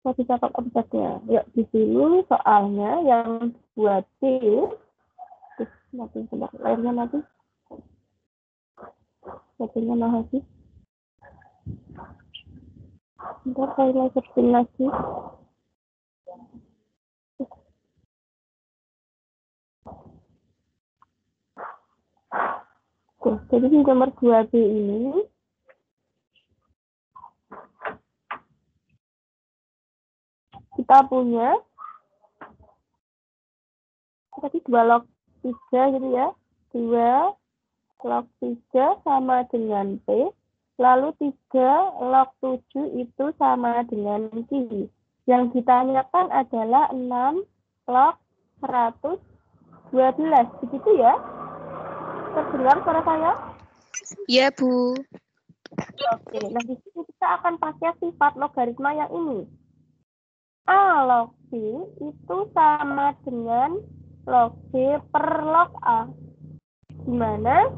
Saya bisa pakai objeknya. Yuk, di sini soalnya yang 2B. Mati sebentar. Layarnya mati. Baterainya mau habis. Bentar, saya lanjutin lagi. Oke, jadi di nomor 2B ini kita punya tadi 2 log 3 gitu ya. 2 log 3 sama dengan P. Lalu 3 log 7 itu sama dengan Q. Yang ditanyakan adalah 6 log 112. Begitu ya? Terdengar suara saya? Iya, Bu. Oke, nah di sini kita akan pakai sifat logaritma yang ini. A log B itu sama dengan log B per log A. Dimana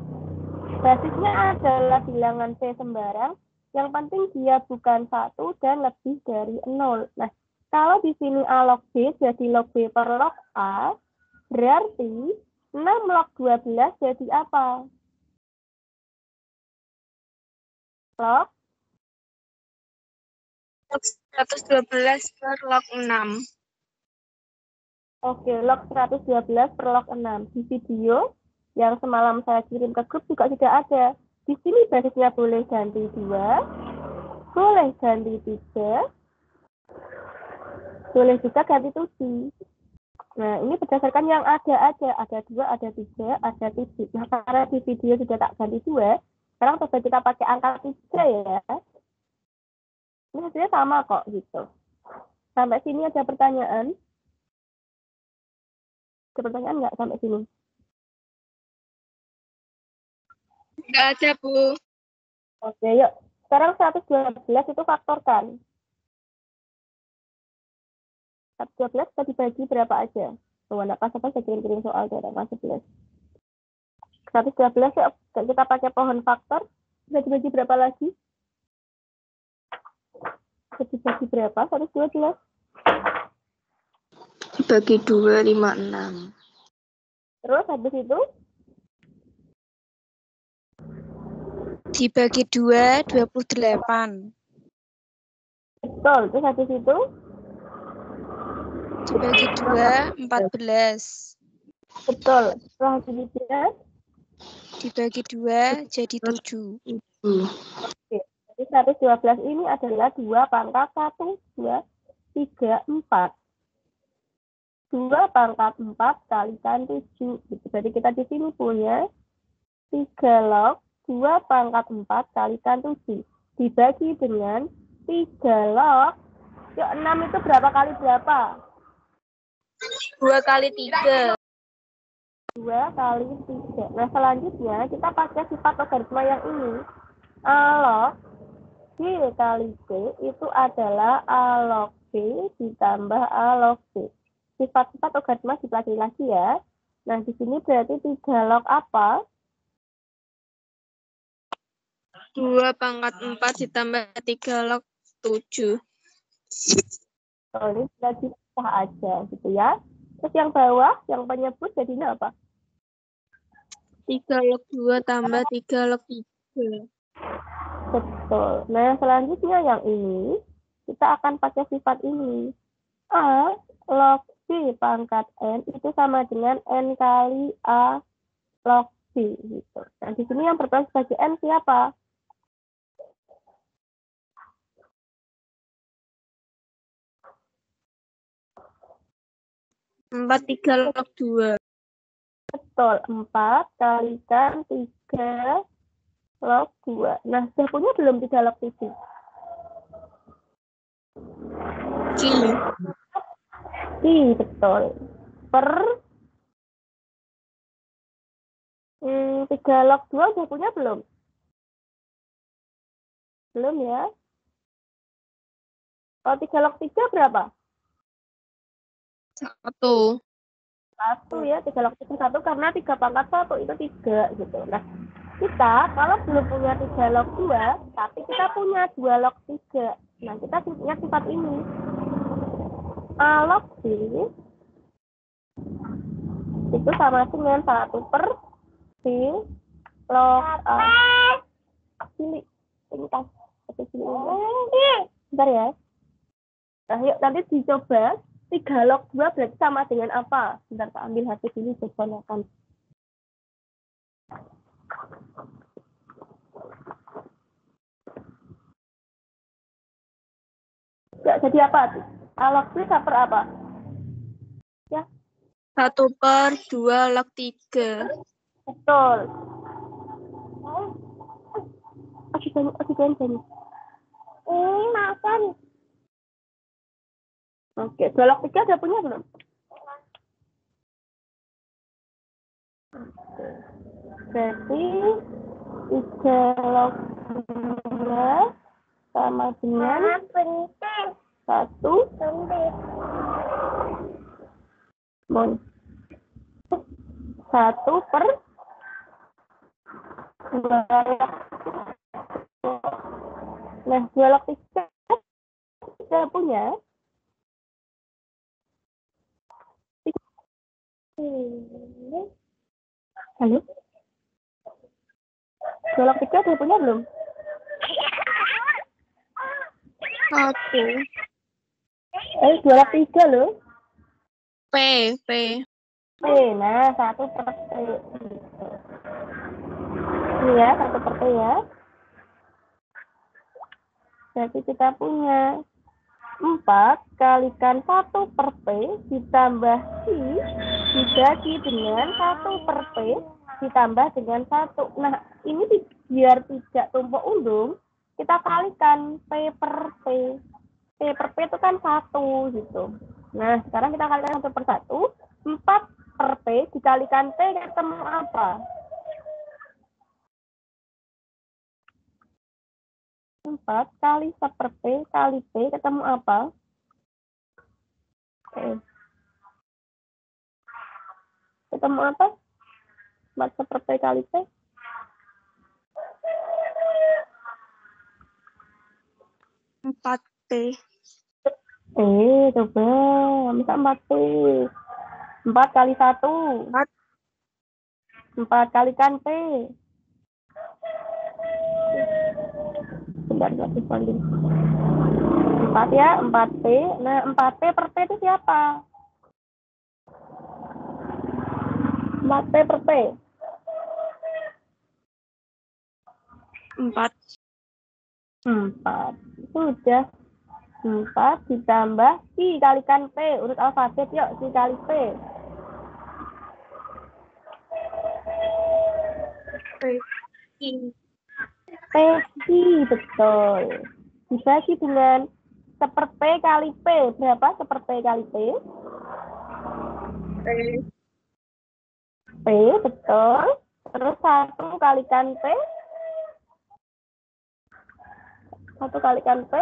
basisnya adalah bilangan C sembarang, yang penting dia bukan 1 dan lebih dari 0. Nah, kalau di sini A log B jadi log B per log A, berarti 6 log 12 jadi apa? Log 112 per log 6. Oke, log 112 per log 6. Di video yang semalam saya kirim ke grup juga sudah ada. Di sini basisnya boleh ganti 2, boleh ganti 3, boleh juga ganti 7. Nah, ini berdasarkan yang ada aja. Ada 2, ada 3, ada 7. Nah, karena di video sudah tak ganti 2, sekarang coba kita pakai angka 3 ya. Ini hasilnya sama kok gitu. Sampai sini ada pertanyaan? Ada pertanyaan nggak sampai sini? Nggak ada, Bu. Oke, yuk. Sekarang 112 itu faktorkan. 112 bisa dibagi berapa aja? Tuh, anak kelas 8 saya kirim soal dari kelas 11. 112 ya, kita pakai pohon faktor. Bisa dibagi berapa lagi? Bisa dibagi berapa? 112. Dibagi 2, 56. Terus habis itu? Dibagi 2, 28. Betul. Terus habis itu? Dibagi 2, 14. Betul. Setelah habis itu? Dibagi 2, jadi 7. Oke. Jadi 112 ini adalah 2 pangkat 1, 2, 3, 4. 2 pangkat 4 kalikan 7. Jadi kita di sini punya 3 log 2 pangkat 4 kalikan 7. Dibagi dengan 3 log. Yuk, 6 itu berapa kali berapa? 2 kali 3. 2 kali 3. Nah, selanjutnya kita pakai sifat logaritma yang ini. A log B kali B itu adalah A log B ditambah A log B. Sifat-sifat logaritma dipelajari lagi ya. Nah, di sini berarti 3 log apa? 2 pangkat 4 ditambah 3 log 7. Oh, ini sudah dipecah aja gitu ya. Terus yang bawah, yang penyebut jadinya apa? 3 log 2 tambah 3 log 3. Betul. Nah, selanjutnya yang ini, kita akan pakai sifat ini. A log B pangkat N itu sama dengan N kali A log B. Gitu. Nah, di sini yang berperan sebagai N siapa? Empat 3 log 2. Betul, 4 kalikan 3 log 2. Nah, sudah punya belum 3 log 7? Betul. Per 3 log 2 sudah punya belum? Belum ya? Kalau 3 log 3 berapa? 1. 1 ya, 3 log 3 1 karena 3 pangkat 1 itu 3 gitu. Nah, kita kalau belum punya 3 log 2, tapi kita punya 2 log 3. Nah, kita punya sifat ini. A log B itu sama dengan 1 per B log A. Cilik. Ini tas. Bentar ya. Nah, yuk nanti dicoba 3 log 2 berarti sama dengan apa? Bentar, tak ambil HP dulu, coba makan. Ya, jadi apa? A log 2 per apa? Ya, 1 per 2 log 3. betul. Oke, banyak. Ini makan. Oke, 2 log 3 ada punya belum? Berarti 3 log 2 sama dengan 1 per 2 log. Nah, 2 log 3 kita punya. Halo? 2 log 3 udah punya belum? 1. 2 log 3 loh. P. Nah, 1 per P. Ini ya, 1 per P ya. Berarti kita punya 4 kalikan 1 per P ditambah I dibagi dengan 1 per P ditambah dengan 1. Nah, ini biar tidak tumpuk undung, kita kalikan P per P. P per P itu kan 1 gitu. Nah, sekarang kita kalikan 1 per 1. 4 per P dikalikan P ketemu apa? 4 kali 1 per P kali P ketemu apa? Ketemu apa? 4 per P kali P. 4P. Coba. Bisa 4P. 4 kali 1. 4 kalikan P. Bentar, 4 ya, 4P. Nah, 4P per P itu siapa? 4P per P. 4. 4. Sudah. 4 ditambah I kalikan P. Urut alfabet yuk, I kali P. P, betul. Dibagi dengan 1 P kali P. Berapa 1 P kali P? P, betul. Terus 1 kalikan P. 1 kalikan P.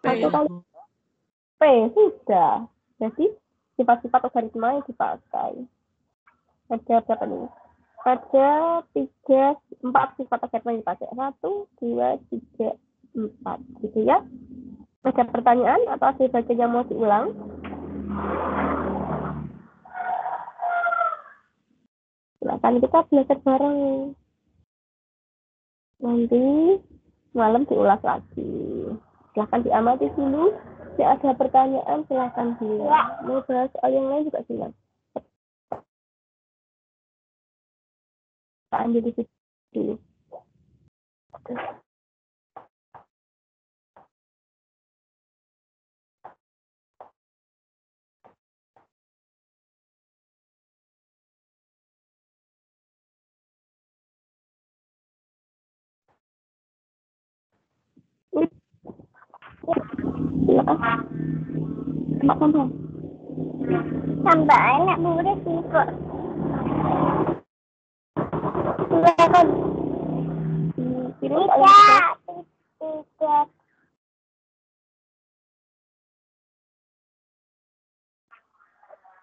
1 kali P, sudah. Jadi, sifat-sifat logaritma yang dipakai. Ada berapa nih? Ada 4 sifat logaritma yang dipakai. 1, 2, 3, 4. Gitu ya. Ada pertanyaan atau hasil baca yang mau diulang? Silakan kita belajar bareng. Nanti malam diulas lagi. Silakan diamati dulu. Jika ada pertanyaan silakan bilang. Mau bahas soal yang lain juga silakan. Kita ambil di situ dulu. Silakan. Tambah. Tambah enak mudah sih kok. Silakan. Tidak.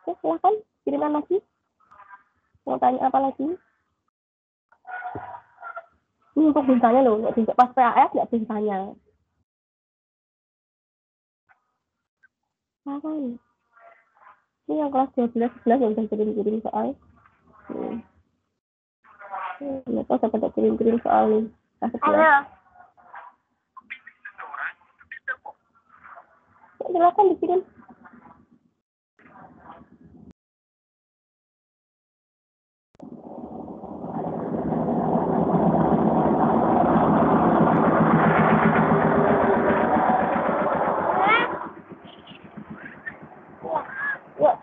Oke, silakan kiriman lagi. Mau tanya apa lagi? Ini untuk bintangnya loh, nggak bisa pas PAS nggak bintangnya. Silakan. Ini yang kelas 12, 11 yang udah kirim-kirim soal. Mereka udah pada kirim-kirim soal nih. Kelas 11. Silakan dikirim. Ya,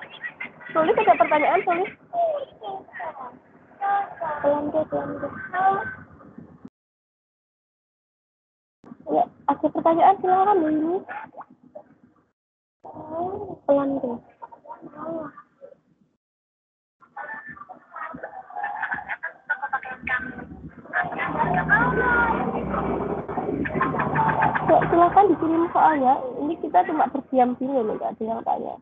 tulis ada pertanyaan, tulis. Pelan deh. Ya, ada pertanyaan silakan ini. Pelan deh. Ya, silakan dikirim soalnya. Ini kita cuma berdiam dulu nih, nggak ada yang tanya.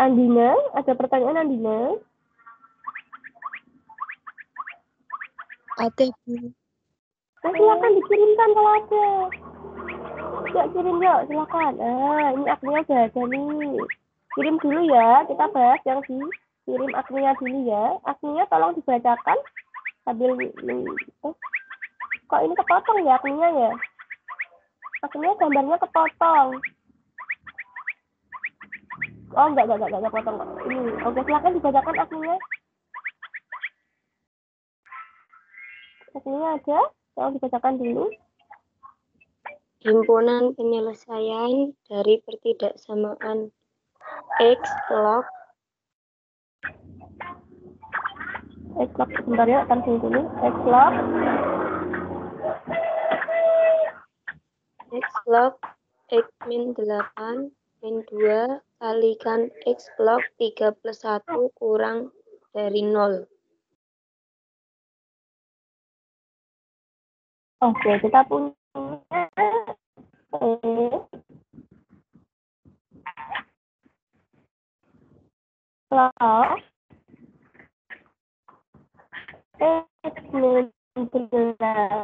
Andina, ada pertanyaan Andina? Ada, Bu. Nah, silakan dikirimkan kalau ada. Ya, kirim yuk, silakan. Ini aknya udah ada nih. Kirim dulu ya, kita bahas yang kirim aknya dulu ya. Aknya tolong dibacakan sambil kok ini kepotong ya aknya ya? Aknya gambarnya kepotong. Oh, enggak potong kok. Ini. Oke, silakan dibacakan aknya. Aknya ada, tolong dibacakan dulu. Himpunan penyelesaian dari pertidaksamaan X log Sebentar ya, tansing dulu. X log X min 8 min 2 kalikan X log 3 plus 1 kurang dari 0. Oke, kita punya log X min 8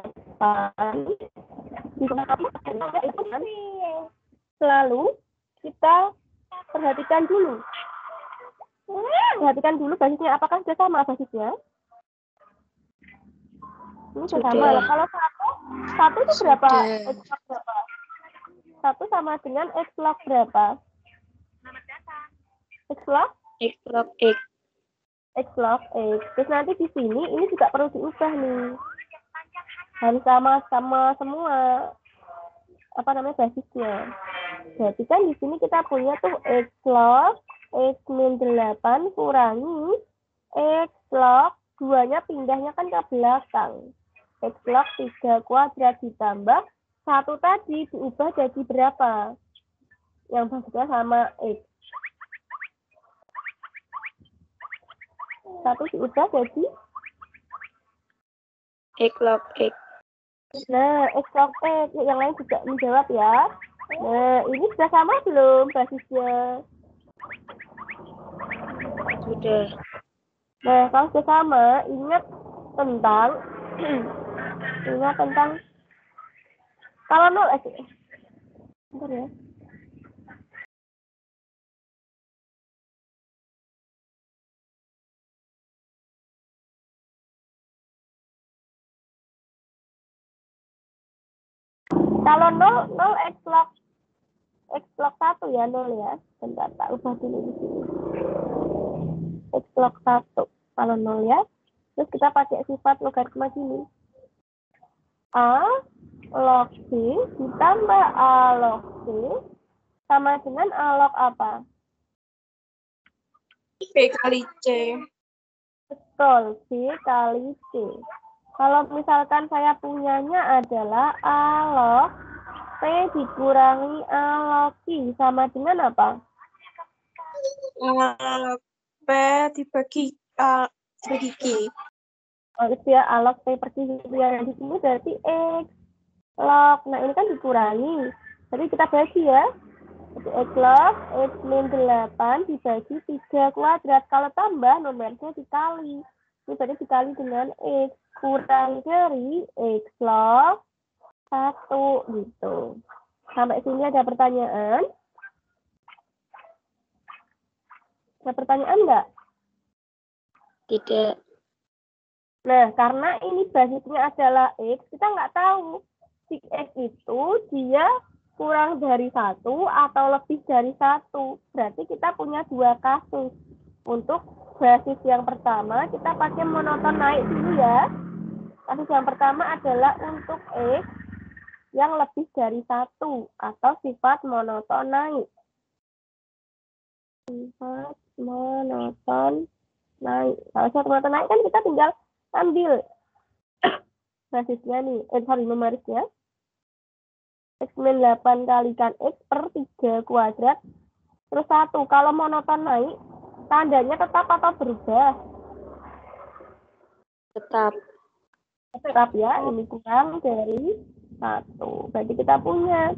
selalu kita perhatikan dulu basisnya apakah sudah sama basisnya. Ini sudah sama. Kalau satu itu berapa? X log berapa? 1 sama dengan X log berapa? X log X log X. X log X. Terus nanti di sini ini juga perlu diubah nih. Harus sama-sama semua basisnya. Berarti kan di sini kita punya tuh X log X min 8 kurangi X log 2-nya pindahnya kan ke belakang. X log 3 kuadrat ditambah 1 tadi diubah jadi berapa? Yang basisnya sama X. 1 diubah jadi X log X. Nah, X log X. Yang lain juga menjawab ya. Nah, ini sudah sama belum basisnya? Sudah. Nah, kalau sudah sama, ingat tentang kalau 0 bentar ya. Kalau 0 X log 1 ya, 0 ya. Bentar, tak ubah dulu di sini. X log 1 kalau 0 ya. Terus kita pakai sifat logaritma gini. A log C ditambah A log C sama dengan A log apa? P kali C. Betul, C kali C. Kalau misalkan saya punyanya adalah A log P dikurangi A log Q sama dengan apa? A log P dibagi Q. Oh, itu ya, A log P per Q yang di sini berarti X. log. Nah, ini kan dikurangi. Jadi kita bagi ya. Jadi X log X min 8 dibagi 3 kuadrat. Kalau tambah, numerusnya dikali. Ini berarti dikali dengan X. Kurang dari X log 1 gitu. Sampai sini ada pertanyaan? Ada pertanyaan nggak? Tidak. Nah, karena ini basisnya adalah X, kita nggak tahu si X itu dia kurang dari 1 atau lebih dari 1. Berarti kita punya dua kasus. Untuk basis yang pertama, kita pakai monoton naik dulu ya. Kasus yang pertama adalah untuk X yang lebih dari 1 atau sifat monoton naik. Sifat monoton naik. Kalau sifat monoton naik kan kita tinggal ambil basisnya nih, numerisnya. X min 8 kalikan X per 3 kuadrat. Terus 1. Kalau monoton naik, tandanya tetap atau berubah? Tetap. Tetap ya, ini kurang dari 1. Berarti kita punya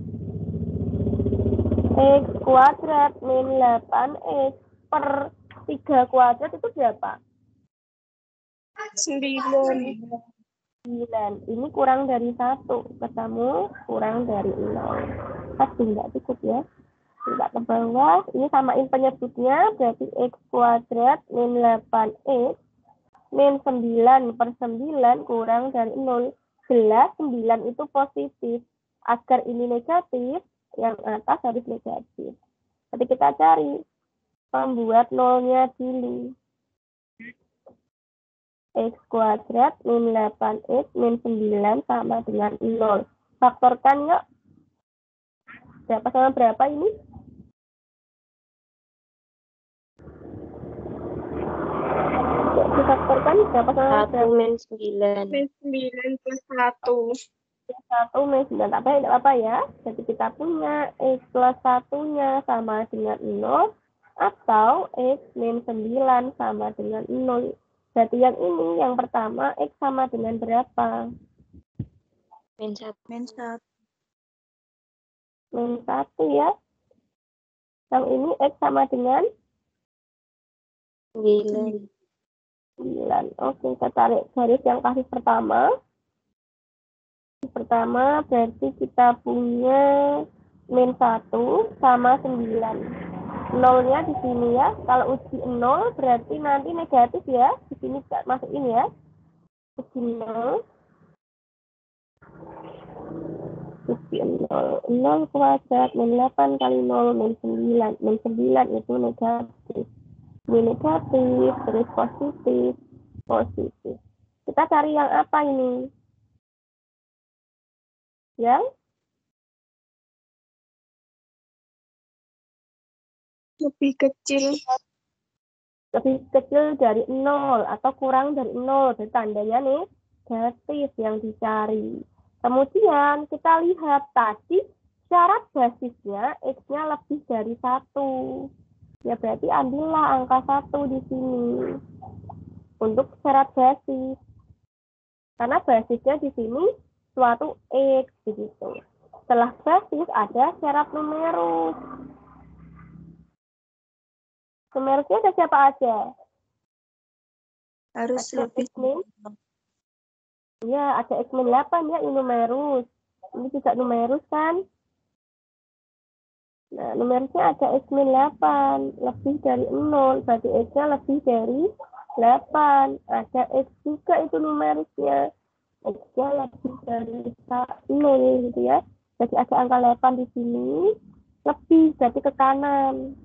X kuadrat min 8X per 3 kuadrat itu berapa? 9. 9. Ini kurang dari 1. Ketemu kurang dari 0. Pasti nggak cukup ya. Tidak ke bawah. Ini samain penyebutnya. Berarti X kuadrat min 8X min 9 per 9 kurang dari 0. Jelas 9 itu positif. Agar ini negatif, yang atas harus negatif. Jadi kita cari pembuat nolnya dulu. X kuadrat min 8X min 9 sama dengan 0. Faktorkan yuk. Berapa sama berapa ini? Difaktorkan berapa sama 1 min 9. Min 9 plus 1. 1 min 9. Tak baik, tidak apa-apa ya. Jadi kita punya X plus 1-nya sama dengan 0. Atau X min 9 sama dengan 0. Berarti yang ini, yang pertama, X sama dengan berapa? Min 1. Min 1. Min 1 ya. Yang ini X sama dengan 9. 9. Oke, kita tarik garis yang kasus pertama. Pertama berarti kita punya min 1 sama 9. Nolnya di sini ya. Kalau uji 0 berarti nanti negatif ya. Di sini tidak masuk ini ya. Uji 0. Uji 0. 0 kuadrat min 8 kali 0 min 9. Min 9 itu negatif. Ini negatif, terus positif. Positif. Kita cari yang apa ini? Yang Lebih kecil. lebih kecil dari 0 atau kurang dari 0. Jadi tandanya negatif yang dicari. Kemudian kita lihat tadi syarat basisnya X-nya lebih dari 1. Ya berarti ambillah angka 1 di sini. Untuk syarat basis. Karena basisnya di sini suatu X begitu. Setelah basis ada syarat numerus. Numerusnya ada siapa aja? Harus Ada lebih. X min. Ya, ada X min 8 ya, ini numerus. Ini juga numerus kan? Nah, numerusnya ada X min 8. Lebih dari 0. Berarti X-nya lebih dari 8. Ada X juga itu numerusnya. X-nya lebih dari 0 gitu ya. Jadi ada angka 8 di sini. Lebih, berarti ke kanan.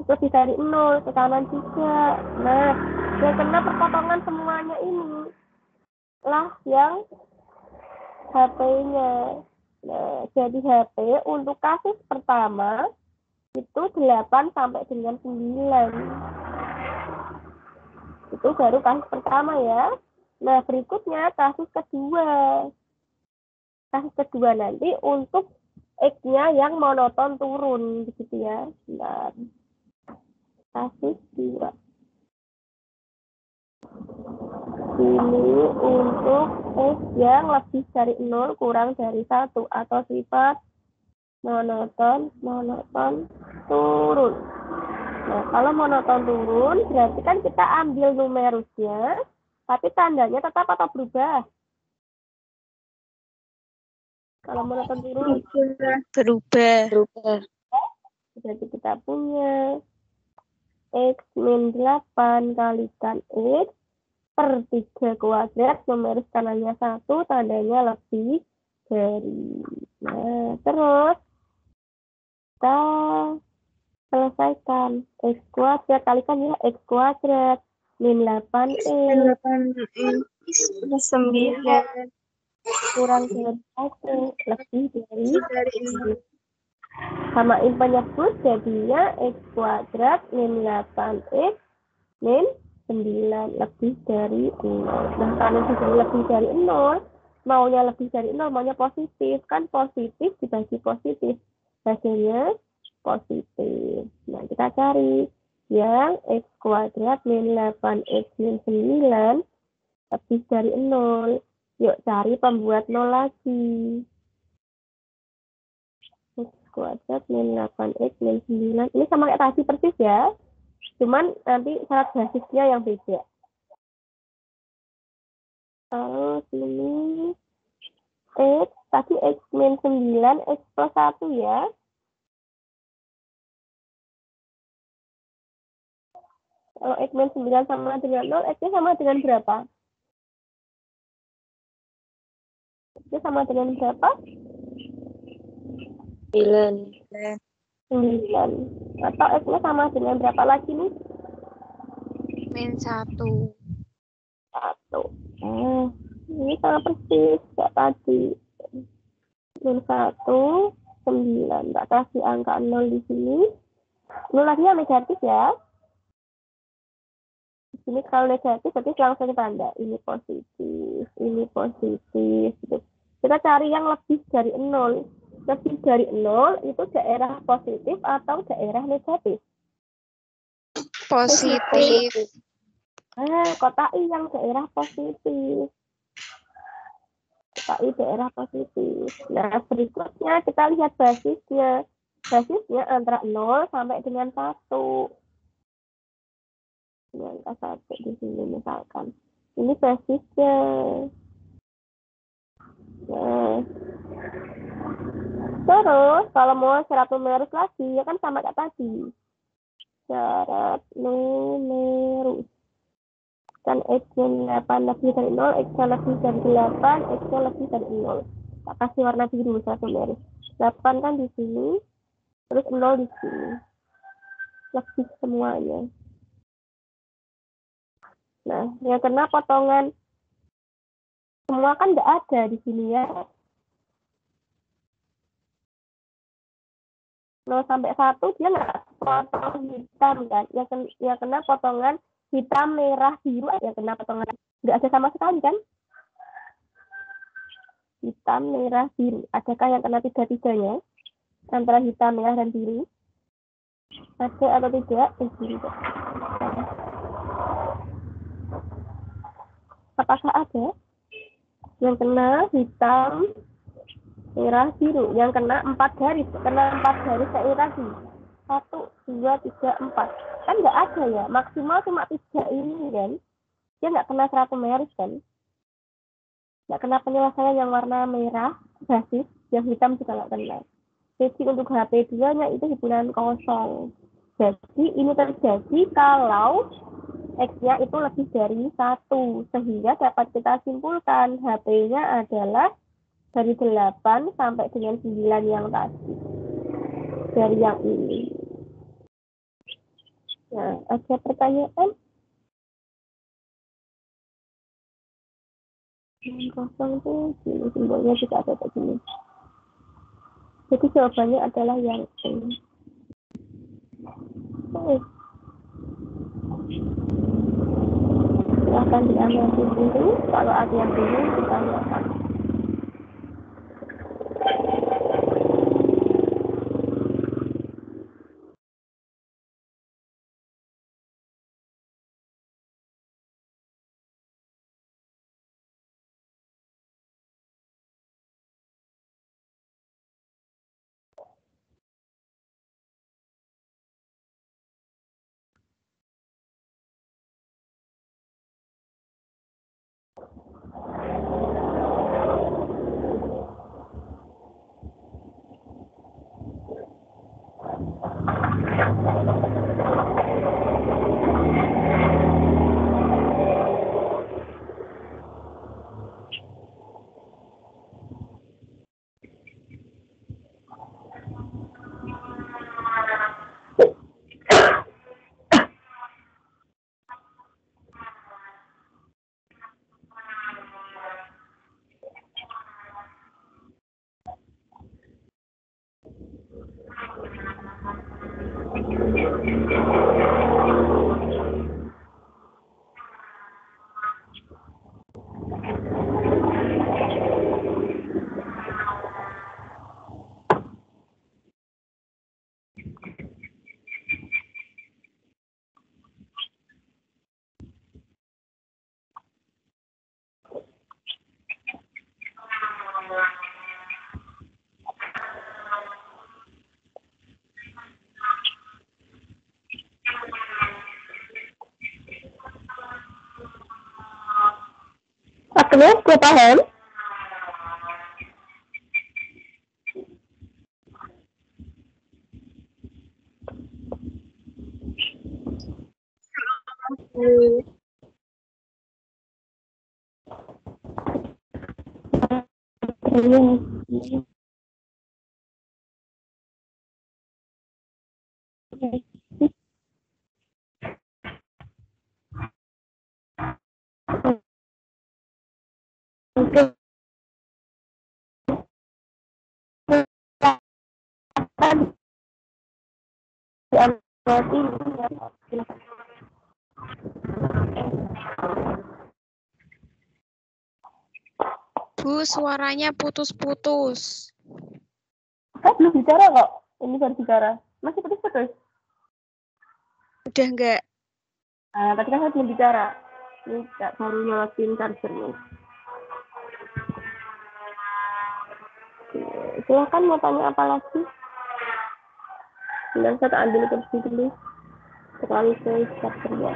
Lebih dari 0, ke kanan juga. Nah, yang kena perpotongan semuanya ini lah yang HP-nya. Nah, jadi HP untuk kasus pertama itu 8 sampai dengan 9. Itu baru kasus pertama ya. Nah, berikutnya kasus kedua. Kasus kedua nanti untuk X-nya yang monoton turun begitu ya. Nah, kasus 2. Ini untuk X yang lebih dari 0 kurang dari 1 atau sifat monoton turun. Nah, kalau monoton turun berarti kan kita ambil numerusnya, tapi tandanya tetap atau berubah? Kalau monoton turun Berubah. berarti kita punya X min 8 kalikan X per 3 kuadrat, numerus kanannya 1, tandanya lebih dari. Nah, terus kita selesaikan. X kuadrat kalikan ya X kuadrat min 8X 9 kurang dari 1 lebih dari 1. Samain penyebut jadinya X kuadrat min 8X min 9 lebih dari 0. Nah, kalau disini lebih dari 0, maunya lebih dari 0, maunya positif. Kan positif dibagi positif. Hasilnya positif. Nah, kita cari yang X kuadrat min 8X min 9 lebih dari 0. Yuk cari pembuat 0 lagi. X kuadrat min 8X min 9. Ini sama kayak tadi persis ya. Cuman nanti syarat basisnya yang beda. Terus ini X, tadi X min 9, X plus 1 ya. Kalau X min 9 sama dengan 0, X-nya sama dengan berapa? X-nya sama dengan berapa? 9. 9. Atau X-nya sama dengan berapa lagi nih? min 1. 1. Ini sama persis kayak tadi. Min 1, 9. Nggak kasih angka 0 di sini. 0 lagi yang negatif ya. Di sini kalau negatif berarti langsung tanda. Ini positif, ini positif. Gitu. Kita cari yang lebih dari 0. Lebih dari 0 itu daerah positif atau daerah negatif? Positif. Kotai yang daerah positif. Kotai daerah positif. Nah, berikutnya kita lihat basisnya. Basisnya antara 0 sampai dengan 1. Dengan angka 1 di sini misalkan. Ini basisnya. Nah, terus kalau mau syarat numerus lagi, ya kan sama kayak tadi. Syarat numerus. Kan X min 8 lebih dari 0, X-nya lebih dari 8, X-nya lebih dari 0. Tak kasih warna biru syarat numerus. 8 kan di sini, terus 0 di sini. Lebih semuanya. Nah, yang kena potongan semua kan nggak ada di sini ya. 0 sampai 1 dia nggak potong hitam kan. Yang kena potongan hitam, merah, biru, yang kena potongan. Nggak ada sama sekali kan? Hitam, merah, biru. Adakah yang kena tiga-tiganya? Antara hitam, merah, dan biru? Ada atau tidak? Tidak. Apakah ada yang kena hitam, merah, biru? Yang kena 4 garis. Kena 4 garis kayak tadi. 1, 2, 3, 4. Kan nggak ada ya. Maksimal cuma 3 ini kan. Dia nggak kena syarat numeris kan. Nggak kena penyelesaian yang warna merah, basis. Yang hitam juga nggak kena. Jadi untuk HP2-nya itu himpunan kosong. Jadi ini terjadi kalau X-nya itu lebih dari 1. Sehingga dapat kita simpulkan HP-nya adalah dari 8 sampai dengan 9 yang tadi. Dari yang ini. Nah, ada pertanyaan? Yang kosong tuh sini, simbolnya juga ada begini. Jadi jawabannya adalah yang ini. Silahkan diambil dulu. Kalau ada yang bingung, kita lihat. Jelas, gue paham. Bu, suaranya putus-putus. Saya belum bicara kok. Ini baru bicara. Masih putus-putus. Udah enggak? Nah, tadi kan saya belum bicara. Ini baru nyalain chargernya. Silahkan mau tanya apa lagi? Dan saya tak ambil kursi dulu. Sekali saya start kerja.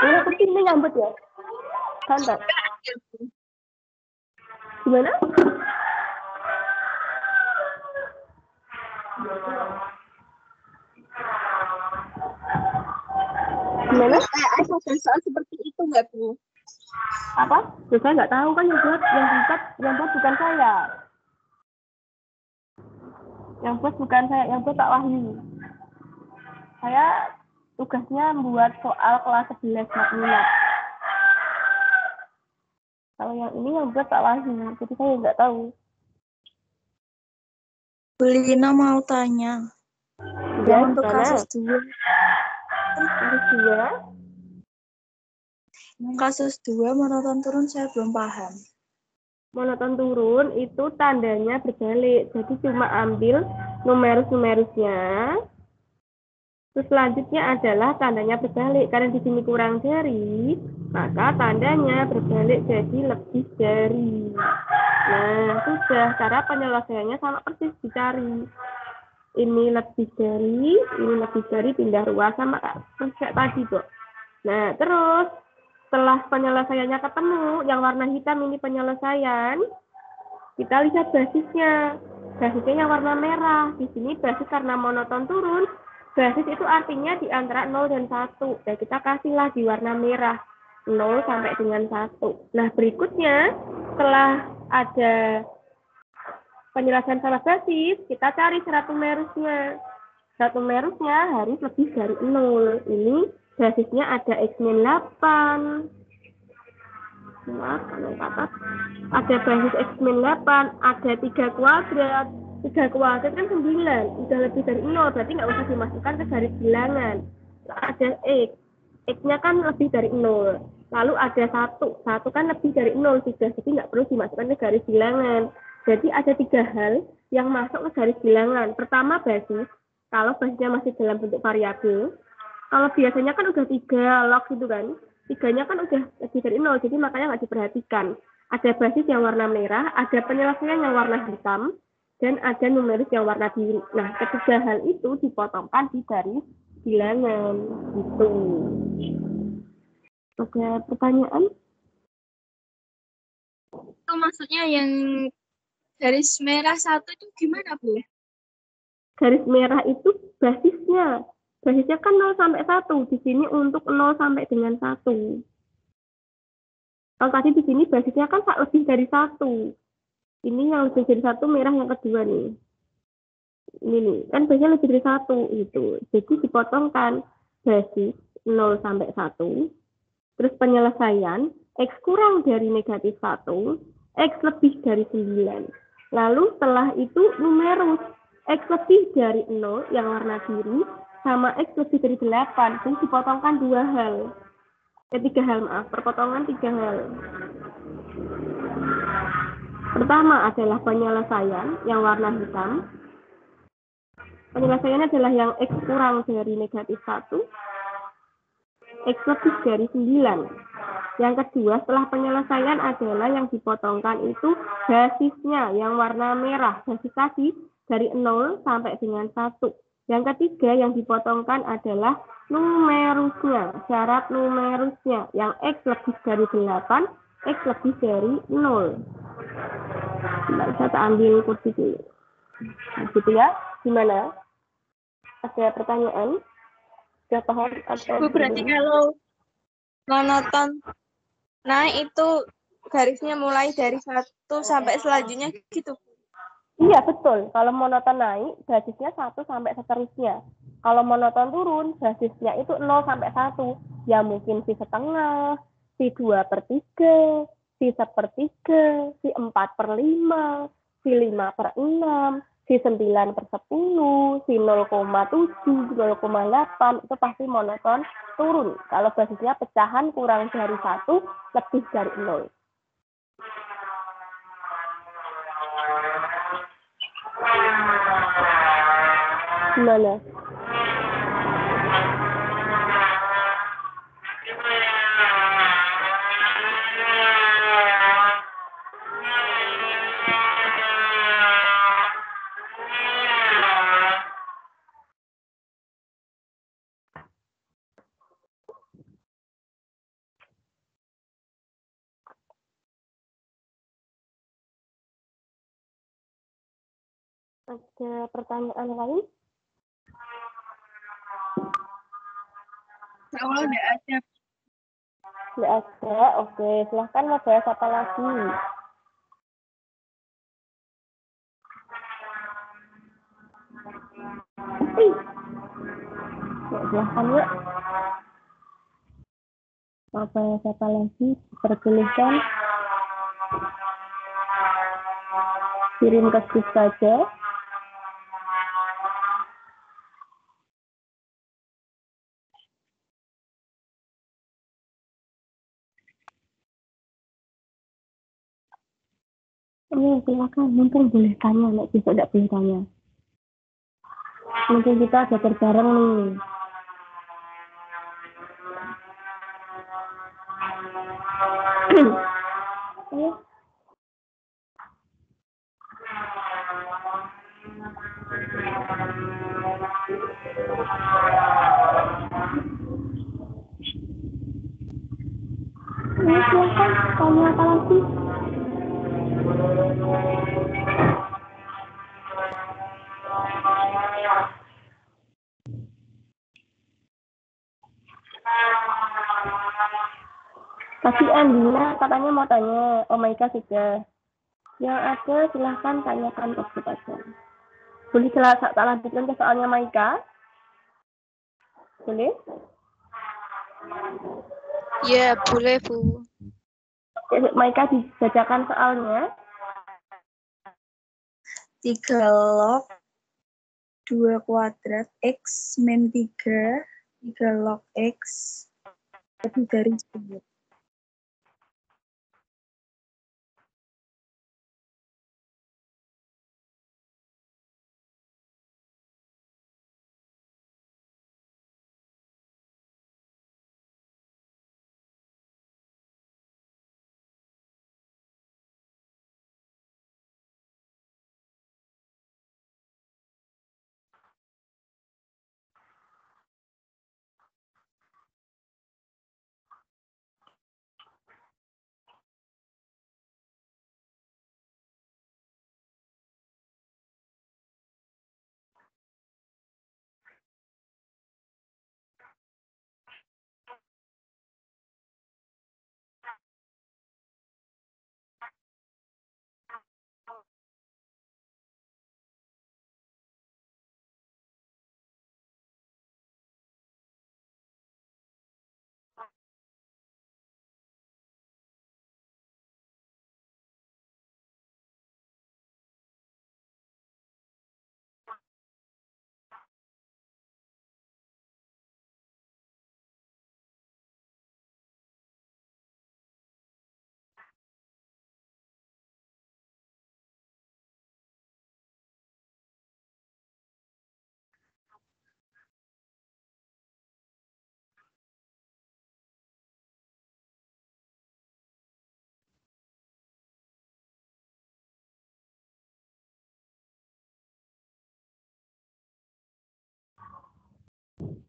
Ini aku sini nyambut ya. Santai. Gimana? Gimana? Ada soal seperti itu nggak, Bu? Apa? Ya, saya nggak tahu kan yang buat bukan saya. Yang buat bukan saya, yang buat Pak Wahyu. Saya tugasnya membuat soal kelas 11 makminat. Kalau yang ini yang buat Pak Wahyu, jadi saya nggak tahu. Bu Lina mau tanya. Ya, Yang untuk kasus 2. Kasus 2. Kasus 2 monoton turun saya belum paham. Monoton turun itu tandanya berbalik. Jadi cuma ambil numerus-numerusnya. Terus selanjutnya adalah tandanya berbalik. Karena di sini kurang dari, maka tandanya berbalik jadi lebih dari. Nah, sudah. Cara penyelesaiannya sama persis dicari. Ini lebih dari, pindah ruas sama kayak tadi, kok. Nah, terus setelah penyelesaiannya ketemu, yang warna hitam ini penyelesaian, kita lihat basisnya. Basisnya yang warna merah. Di sini basis karena monoton turun. Basis itu artinya di antara 0 dan 1. Dan kita kasihlah di warna merah. 0 sampai dengan 1. Nah, berikutnya, setelah ada penjelasan sama basis, kita cari syarat numerusnya. Syarat numerusnya harus lebih dari 0. Ini basisnya ada X-8. Ada basis X-8, ada 3 kuadrat. 3 kuadrat kan 9. Udah lebih dari 0, berarti nggak usah dimasukkan ke garis bilangan. Ada X. X-nya kan lebih dari 0. Lalu ada 1. 1 kan lebih dari 0 sudah, jadi nggak perlu dimasukkan ke garis bilangan. Jadi ada 3 hal yang masuk ke garis bilangan. Pertama basis, kalau basisnya masih dalam bentuk variabel. Kalau biasanya kan udah 3 log gitu kan. 3-nya kan udah lebih dari 0, jadi makanya nggak diperhatikan. Ada basis yang warna merah, ada penyelesaian yang warna hitam, dan ada numeris yang warna biru. Nah, ketiga hal itu dipotongkan di garis bilangan. Gitu. Ada pertanyaan? Itu maksudnya yang garis merah 1 itu gimana, Bu? Garis merah itu basisnya. Basisnya kan 0 sampai 1. Di sini untuk 0 sampai dengan 1. Kalau tadi di sini basisnya kan lebih dari 1. Ini yang lebih dari 1 merah yang kedua nih. Ini nih, kan basisnya lebih dari 1 gitu. Jadi dipotongkan basis 0 sampai 1. Terus penyelesaian X kurang dari negatif 1, X lebih dari 9. Lalu setelah itu numerus X lebih dari 0 yang warna biru sama X lebih dari 8. Jadi dipotongkan 2 hal. 3 hal, maaf. Perpotongan 3 hal. Pertama adalah penyelesaian yang warna hitam. Penyelesaiannya adalah yang X kurang dari negatif 1. X lebih dari 9. Yang kedua, setelah penyelesaian adalah yang dipotongkan itu basisnya yang warna merah. Basis tadi dari 0 sampai dengan 1. Yang ketiga, yang dipotongkan adalah numerusnya, syarat numerusnya. Yang X lebih dari 8, X lebih dari 0. Nah, saya ambil kursi dulu. Nah, gitu ya. Gimana? Ada pertanyaan? Sudah paham atau Bu, berarti belum? kalau monoton naik itu garisnya mulai dari 1 sampai selanjutnya gitu. Iya, betul. Kalau monoton naik, basisnya 1 sampai seterusnya. Kalau monoton turun, basisnya itu 0 sampai 1. Ya mungkin si setengah, si 2/3, si 1/3, si 4/5, si 5/6, si 9/10, si 0,7, 0,8, itu pasti monoton turun. Kalau basisnya pecahan kurang dari 1, lebih dari 0. Gimana? Ada pertanyaan lain? Awal udah ada. Nggak ada? Oke, silahkan mau bahas apa lagi? Ya, silahkan ya. Mau bahas apa lagi? Persilahkan. Kirim ke grup saja. Ini silakan, mumpung boleh tanya, nek besok tidak boleh tanya. Mumpung kita ada terbareng nih. Ayo. Ayo silakan, tanya apa lagi? Tadi Andina katanya mau tanya, oh my god sudah. Yang ada silahkan tanyakan ke grup aja. Boleh tak lanjutkan ke soalnya Maika? Boleh? Ya, boleh, Bu. Maika dibacakan soalnya. 3 log 2 kuadrat X min 3 log X lebih dari 10.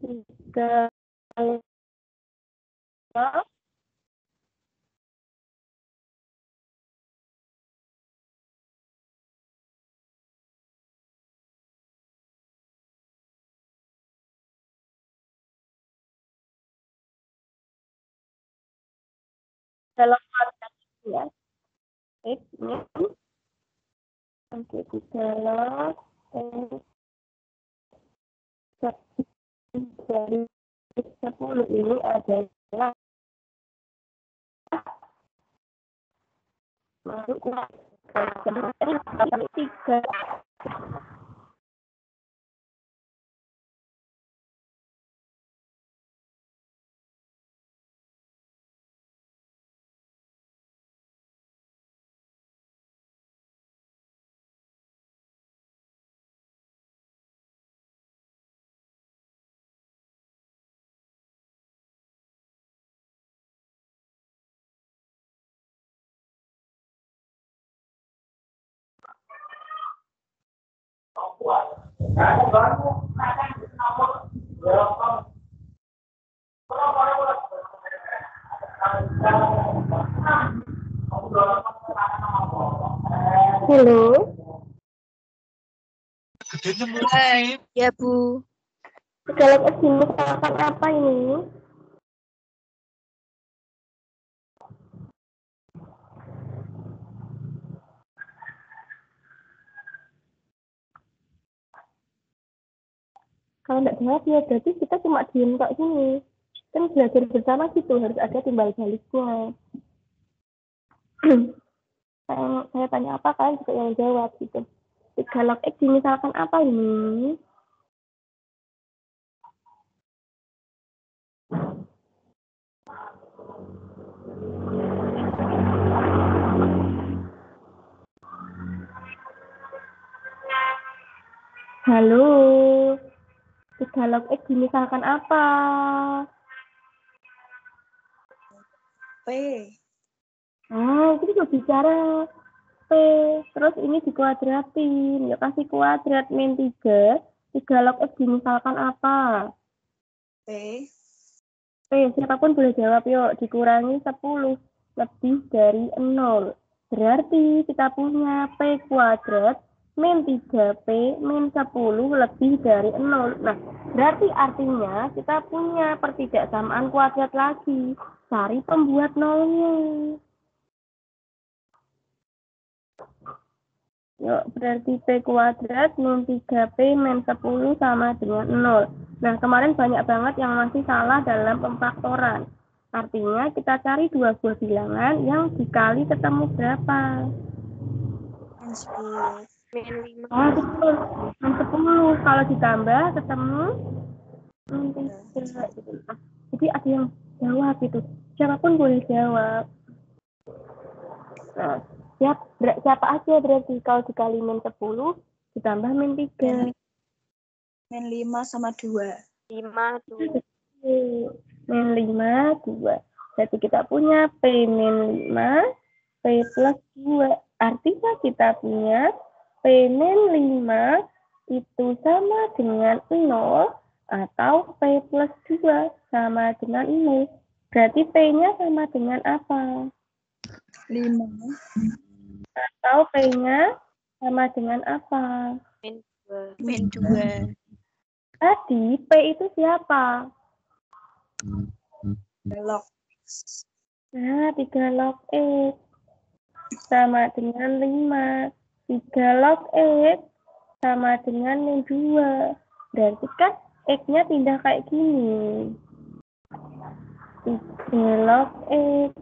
3 log dalam kuadrat ya. X min oke 3 log dari 10 ini adalah masuk ke 3. Halo. Ya, Bu. Segala misalkan apa ini? Kalau nggak jawab ya berarti kita cuma diem kok sini. Kan belajar bersama gitu, harus ada timbal baliknya. Saya tanya apa, kalian juga yang jawab gitu. 3 log X misalkan apa ini? Halo. 3 log X misalkan apa? P. Itu juga bicara P. Terus ini dikuadratin. Ya kasih kuadrat min 3. 3 log X misalkan apa? P. Siapapun boleh jawab yuk. Dikurangi 10 lebih dari 0. Berarti kita punya P kuadrat min 3P min 10 lebih dari 0. Nah, berarti artinya kita punya pertidaksamaan kuadrat lagi. Cari pembuat nolnya. Yuk, berarti P kuadrat min 3P min 10 sama dengan 0. Nah, kemarin banyak banget yang masih salah dalam pemfaktoran. Artinya kita cari dua buah bilangan yang dikali ketemu berapa? Min 10. Min 5. Betul. Min 10. Kalau ditambah ketemu min 3. Jadi ada yang jawab itu. Siapapun boleh jawab. Nah, siapa aja berarti kalau dikali min 10 ditambah min 3. Min 5 sama 2. 5, 2. Min 5, 2. Jadi kita punya P min 5, P plus 2. Artinya kita punya P min 5 itu sama dengan 0 atau P plus 2 sama dengan 0. Berarti P-nya sama dengan apa? 5. Atau P-nya sama dengan apa? Min 2. Min 2. Tadi P itu siapa? Log X. Nah, 3 log X sama dengan 5. 3 log X sama dengan min 2. Berarti kan X-nya pindah kayak gini. 3 log X.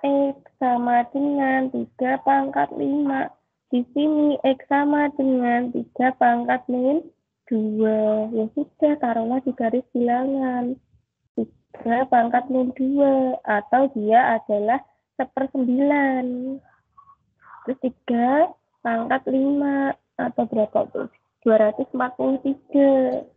X sama dengan 3 pangkat 5. Di sini X sama dengan 3 pangkat min 2. Ya sudah, taruhlah di garis bilangan. 3 pangkat min 2. Atau dia adalah 1/9. Terus 3 pangkat 5. Atau berapa tuh? 243.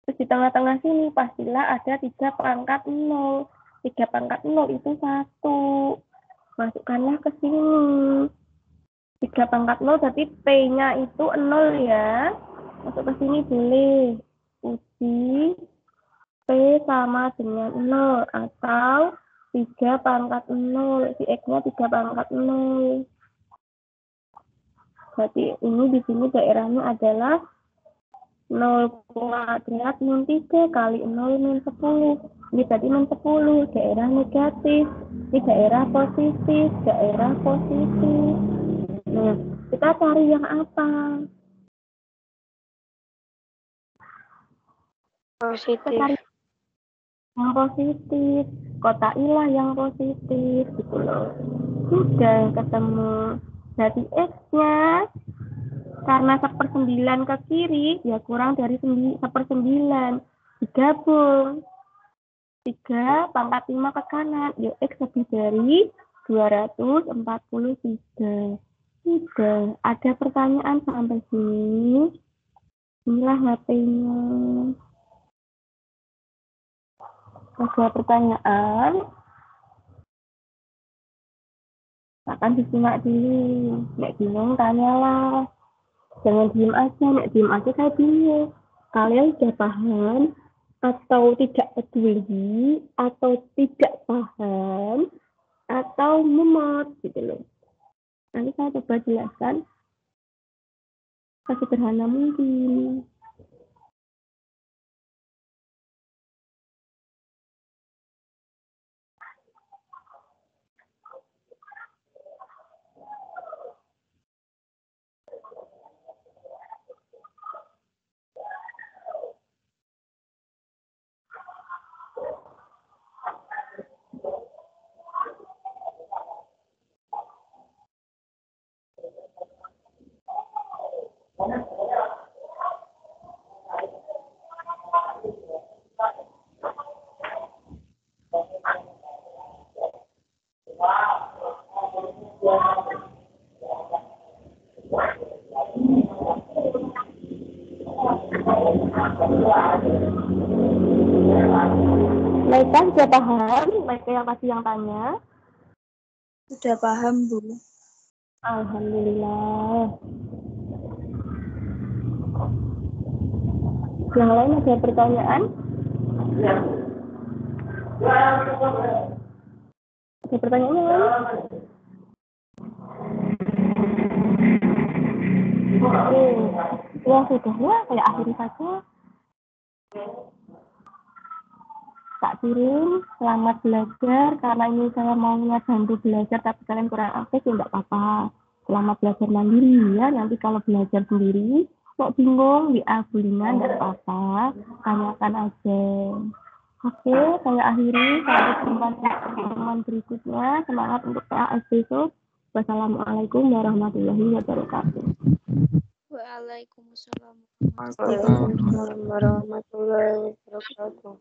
Terus di tengah-tengah sini pastilah ada 3 pangkat 0. 3 pangkat 0 itu 1. Masukkanlah ke sini. 3 pangkat 0 berarti P-nya itu 0 ya. Masuk ke sini boleh. Uji P sama dengan 0 atau 3 pangkat 0. Si X-nya 3 pangkat 0. Berarti ini di sini daerahnya adalah 0 kuadrat min 3 kali 0 min 10. Ini berarti min 10. Daerah negatif. Ini daerah positif. Daerah positif. Nah, kita cari yang apa? Positif. Cari yang positif, kotailah yang positif gitu loh. Sudah ketemu. Jadi X-nya karena 1/9 ke kiri ya kurang dari 1/9, digabung 3 pangkat 5 ke kanan, ya X lebih dari 243. Sudah. Ada pertanyaan sampai sini? Inilah HP-nya. Ada pertanyaan? Akan disimak dulu. Nek bingung tanyalah. Jangan diem aja. Nek diem aja saya bingung. Kalian sudah paham atau tidak peduli atau tidak paham atau memot gitu loh. Nanti saya coba jelaskan sesederhana mungkin. Mereka sudah paham? Mereka yang pasti yang tanya. Sudah paham, Bu. Alhamdulillah. Yang lain ada pertanyaan? Ada pertanyaan yang lain? Oke. Ya sudah ya, saya akhiri saja. Tak kirim, selamat belajar. Karena ini saya maunya bantu belajar, tapi kalian kurang aktif, ya enggak apa-apa. Selamat belajar mandiri ya. Nanti kalau belajar sendiri, kok bingung di Bulina, enggak apa-apa. Tanyakan aja. Oke, saya akhiri. Sampai jumpa di pertemuan berikutnya. Semangat untuk PAS besok. Wassalamualaikum warahmatullahi wabarakatuh. Waalaikumsalam warahmatullahi wabarakatuh.